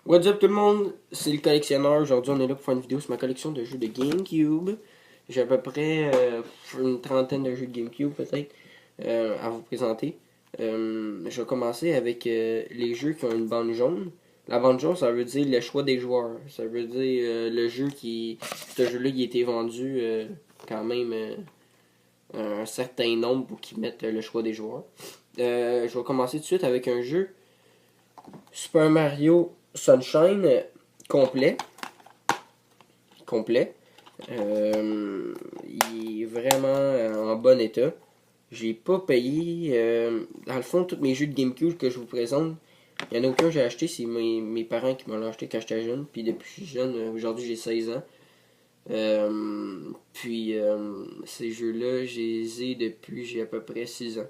What's up tout le monde, c'est le collectionneur. Aujourd'hui on est là pour faire une vidéo sur ma collection de jeux de GameCube. J'ai à peu près une trentaine de jeux de GameCube peut-être à vous présenter. Je vais commencer avec les jeux qui ont une bande jaune. La bande jaune, ça veut dire le choix des joueurs. Ça veut dire le jeu qui... Ce jeu-là il a été vendu quand même un certain nombre pour qu'ils mettent le choix des joueurs. Je vais commencer tout de suite avec un jeu Super Mario Sunshine complet. Complet. Il est vraiment en bon état. J'ai pas payé. Dans le fond, tous mes jeux de GameCube que je vous présente, il y en a aucun que j'ai acheté. C'est mes parents qui m'ont acheté quand j'étais jeune. Puis depuis que je suis jeune, aujourd'hui j'ai 16 ans. Ces jeux-là, je les ai depuis j'ai à peu près 6 ans.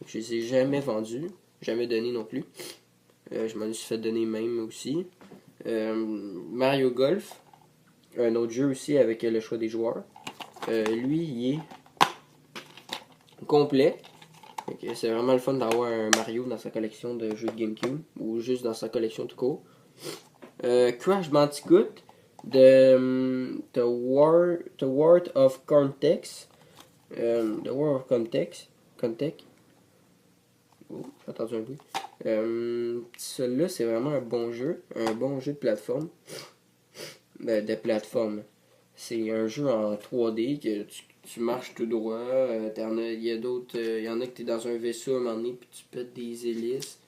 Je les ai jamais vendus. Jamais donnés non plus. Je m'en suis fait donner même aussi. Mario Golf, un autre jeu aussi avec le choix des joueurs. Lui, il est complet. C'est vraiment le fun d'avoir un Mario dans sa collection de jeux de GameCube ou juste dans sa collection tout court. Crash Bandicoot The World of Context. The World of Context. Oh, j'ai entendu un bruit. Celui-là, c'est vraiment un bon jeu de plateforme. De plateforme. C'est un jeu en 3D que tu marches tout droit. Il y a d'autres. Il y en a que tu es dans un vaisseau à un moment donné puis tu pètes des hélices.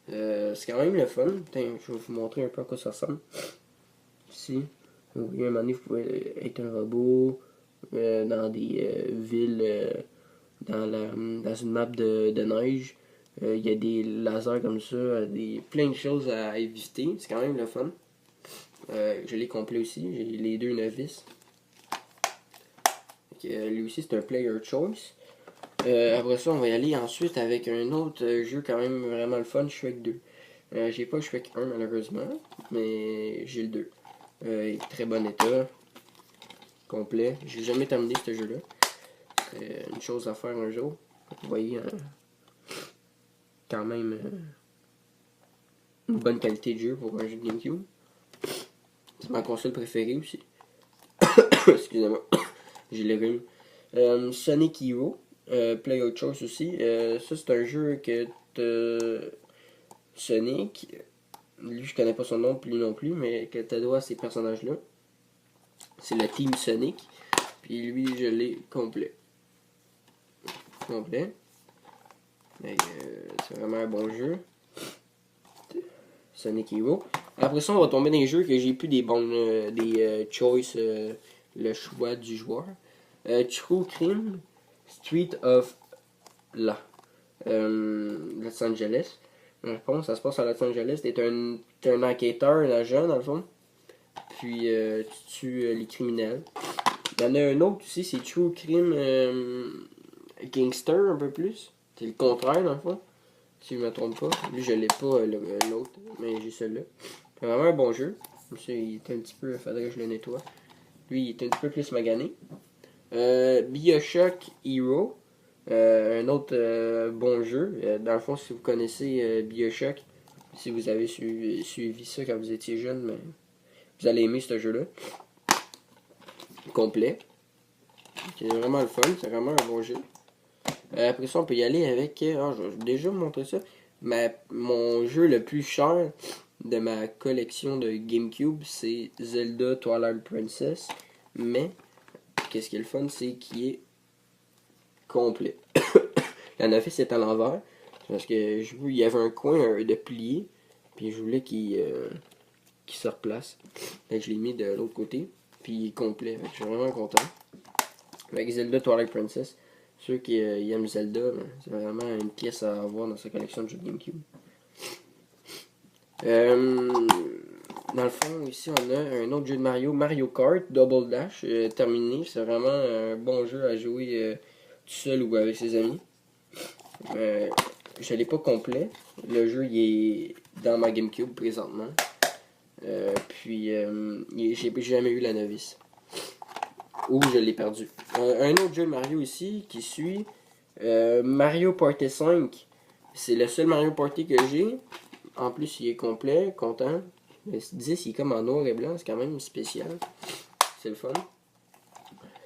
C'est quand même le fun. Tiens, je vais vous montrer un peu à quoi ça ressemble. Ici. Oui, un moment donné, vous pouvez être un robot dans des villes dans une map de neige. Il y a des lasers comme ça, plein de choses à éviter. C'est quand même le fun. Je l'ai complet aussi. J'ai les deux novices. Lui aussi, c'est un player choice. Après ça, on va y aller ensuite avec un autre jeu quand même vraiment le fun, Shrek 2. J'ai pas Shrek 1 malheureusement, mais j'ai le 2. Il est très bon état, complet. J'ai jamais terminé ce jeu-là. C'est une chose à faire un jour. Vous voyez, quand même une bonne qualité de jeu pour un jeu de GameCube. C'est ma console préférée aussi. Excusez-moi, j'ai le rhume. Sonic Hero, Player Choice aussi. Ça, c'est un jeu que Sonic, lui, je connais pas son nom, lui non plus, mais que tu dois à ces personnages-là. C'est le Team Sonic. Puis lui, je l'ai complet. C'est vraiment un bon jeu. Sonic Hero. Après ça, on va tomber dans les jeux que j'ai plus des choice, le choix du joueur. True Crime, Street of Los Angeles. Dans le fond, ça se passe à Los Angeles. T'es un enquêteur, un agent dans le fond. Puis tu tues les criminels. Il y en a un autre aussi, c'est True Crime Gangster un peu plus. C'est le contraire dans le fond. Si je me trompe pas. Lui, je l'ai pas l'autre, mais j'ai celui-là. C'est vraiment un bon jeu. Monsieur, il est un petit peu. Faudrait que je le nettoie. Lui, il est un petit peu plus magané. BioShock Hero. Un autre bon jeu. Dans le fond, si vous connaissez BioShock, si vous avez suivi ça quand vous étiez jeune, mais vous allez aimer ce jeu-là. Complet. C'est vraiment le fun. C'est vraiment un bon jeu. Après ça, on peut y aller avec. Je vais déjà vous montrer ça. Mon jeu le plus cher de ma collection de GameCube, c'est Zelda Twilight Princess. Mais, qu'est-ce qui est le fun, c'est qu'il est complet. La novice est à l'envers. Parce que il y avait un coin de plié. Puis je voulais qu'il se replace. Fait que je l'ai mis de l'autre côté. Puis il est complet. Fait que je suis vraiment content. Avec Zelda Twilight Princess. Ceux qui aiment Zelda, c'est vraiment une pièce à avoir dans sa collection de jeux de GameCube. Dans le fond, ici, on a un autre jeu de Mario Kart Double Dash, terminé. C'est vraiment un bon jeu à jouer tout seul ou avec ses amis. Je l'ai pas complet. Le jeu, il est dans ma GameCube présentement. J'ai jamais eu la novice. Ou je l'ai perdu. Un autre jeu de Mario ici qui suit Mario Party 5. C'est le seul Mario Party que j'ai. En plus, il est complet, content. Le 10, il est comme en noir et blanc, c'est quand même spécial. C'est le fun.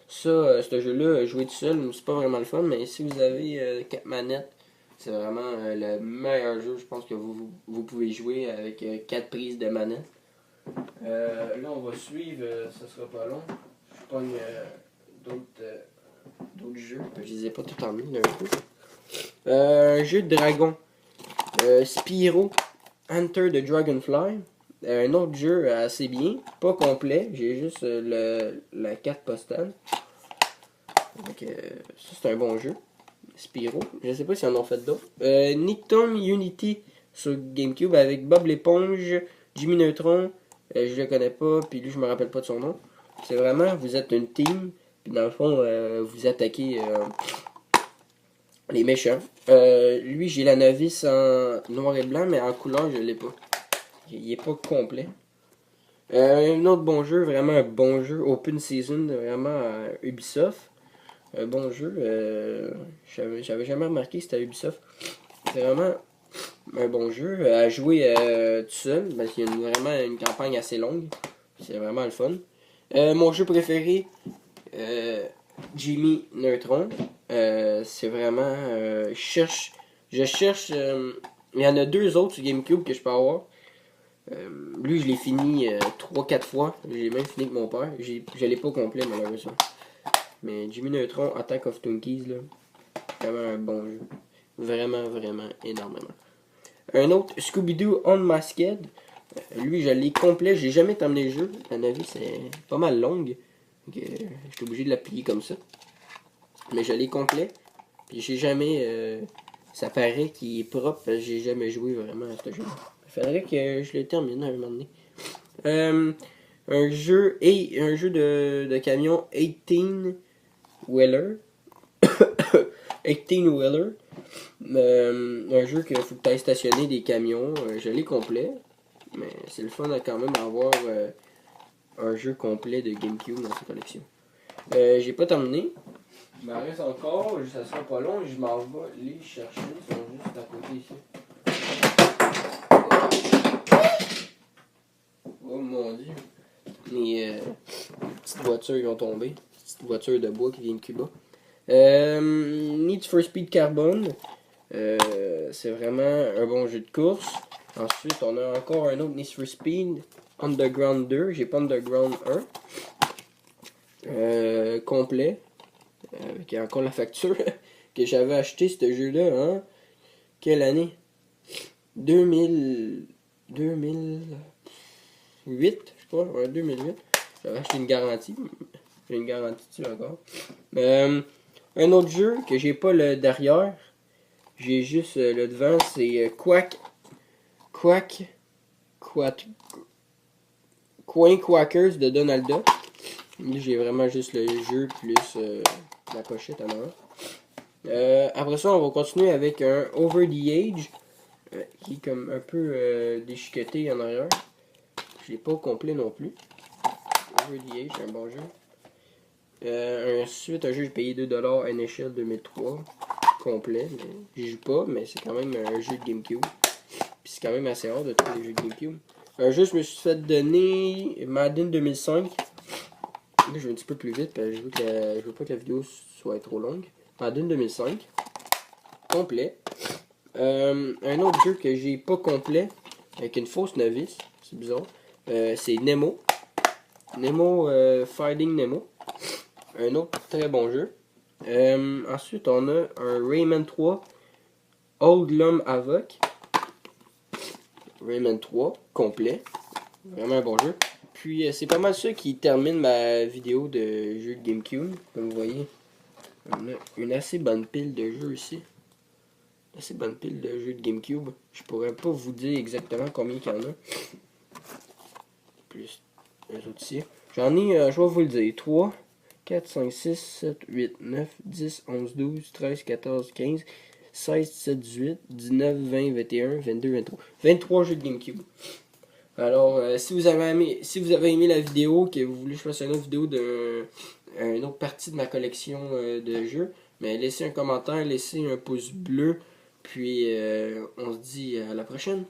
Ça, ce jeu-là, jouer tout seul, c'est pas vraiment le fun, mais si vous avez 4 manettes, c'est vraiment le meilleur jeu, je pense, que vous pouvez jouer avec 4 prises de manette. Là, on va suivre, ça sera pas long. Je pogne d'autres jeux. Je les ai pas tout emmenés d'un coup. Un jeu de dragon. Spyro Enter the Dragonfly. Un autre jeu assez bien, pas complet. J'ai juste la carte postale. Donc, ça, c'est un bon jeu. Spyro. Je sais pas s'ils en ont fait d'autres. Nicktoon Unity sur GameCube avec Bob l'éponge, Jimmy Neutron. Je le connais pas, puis lui, je me rappelle pas de son nom. C'est vraiment, vous êtes une team, puis dans le fond, vous attaquez les méchants. Lui, j'ai la novice en noir et blanc, mais en couleur, je l'ai pas. Il est pas complet. Un autre bon jeu, vraiment un bon jeu, Open Season, vraiment Ubisoft. Un bon jeu, j'avais jamais remarqué que c'était Ubisoft. C'est vraiment un bon jeu à jouer tout seul, parce qu'il y a vraiment une campagne assez longue. C'est vraiment le fun. Mon jeu préféré, Jimmy Neutron. C'est vraiment. Je cherche. Il y en a deux autres sur GameCube que je peux avoir. Lui, je l'ai fini 3-4 fois. J'ai même fini avec mon père. Je l'ai pas complet, malheureusement. Mais Jimmy Neutron, Attack of Twinkies, là, vraiment un bon jeu. Vraiment, vraiment, énormément. Un autre, Scooby-Doo Unmasked. Lui, je l'ai complet. J'ai jamais terminé le jeu. À mon avis, c'est pas mal longue. J'étais obligé de l'appliquer comme ça. Mais je l'ai complet. Puis j'ai jamais. Ça paraît qu'il est propre. Parce que j'ai jamais joué vraiment à ce jeu. Il faudrait que je le termine à un moment donné. Un jeu de camion 18 Wheeler. 18 Wheeler. Un jeu qu'il faut que tu ailles stationner des camions. Je l'ai complet. Mais c'est le fun à quand même avoir un jeu complet de GameCube dans sa collection. J'ai pas terminé. Il m'en reste encore, ça sera pas long, je m'en vais les chercher, ils sont juste à côté ici. Oh mon dieu. Les petites voitures qui ont tombé. Petites voitures de bois qui viennent de Cuba. Need for Speed Carbon. C'est vraiment un bon jeu de course. Ensuite, on a encore un autre Need for Speed Underground 2. J'ai pas Underground 1. Complet. Avec encore la facture que j'avais acheté ce jeu-là, hein? Quelle année? 2008, je crois. Ouais, 2008. J'avais acheté une garantie. J'ai une garantie dessus encore. Un autre jeu que j'ai pas le derrière. J'ai juste le devant, c'est Coin Quackers de Donald Duck. J'ai vraiment juste le jeu plus la pochette en avant. Après ça, on va continuer avec un Over the Age qui est comme un peu déchiqueté en arrière. Je l'ai pas au complet non plus. Over the Age, c'est un bon jeu. Ensuite, un jeu j'ai payé 2$ NHL 2003 complet. J'y joue pas, mais c'est quand même un jeu de GameCube. Puis c'est quand même assez rare de trouver des jeux de GameCube. Un jeu, je me suis fait donner Madden 2005. Là, je vais un petit peu plus vite parce que je veux pas que la vidéo soit trop longue. Madden 2005. Complet. Un autre jeu que j'ai pas complet, avec une fausse novice. C'est bizarre. C'est Nemo. Finding Nemo. Un autre très bon jeu. Ensuite, on a un Rayman 3. Old Lum Havoc. Rayman 3. Complet. Vraiment un bon jeu. Puis c'est pas mal ça qui termine ma vidéo de jeux de GameCube. Comme vous voyez, on a une assez bonne pile de jeux ici. Assez bonne pile de jeux de GameCube. Je pourrais pas vous dire exactement combien il y en a. Plus les autres ici. J'en ai, je vais vous le dire, 3, 4, 5, 6, 7, 8, 9, 10, 11, 12, 13, 14, 15, 16, 17, 18, 19, 20, 21, 22, 23. 23 jeux de GameCube. Alors, si vous avez aimé la vidéo, que vous voulez que je fasse une autre vidéo d'une autre partie de ma collection de jeux, mais laissez un commentaire, laissez un pouce bleu, puis on se dit à la prochaine.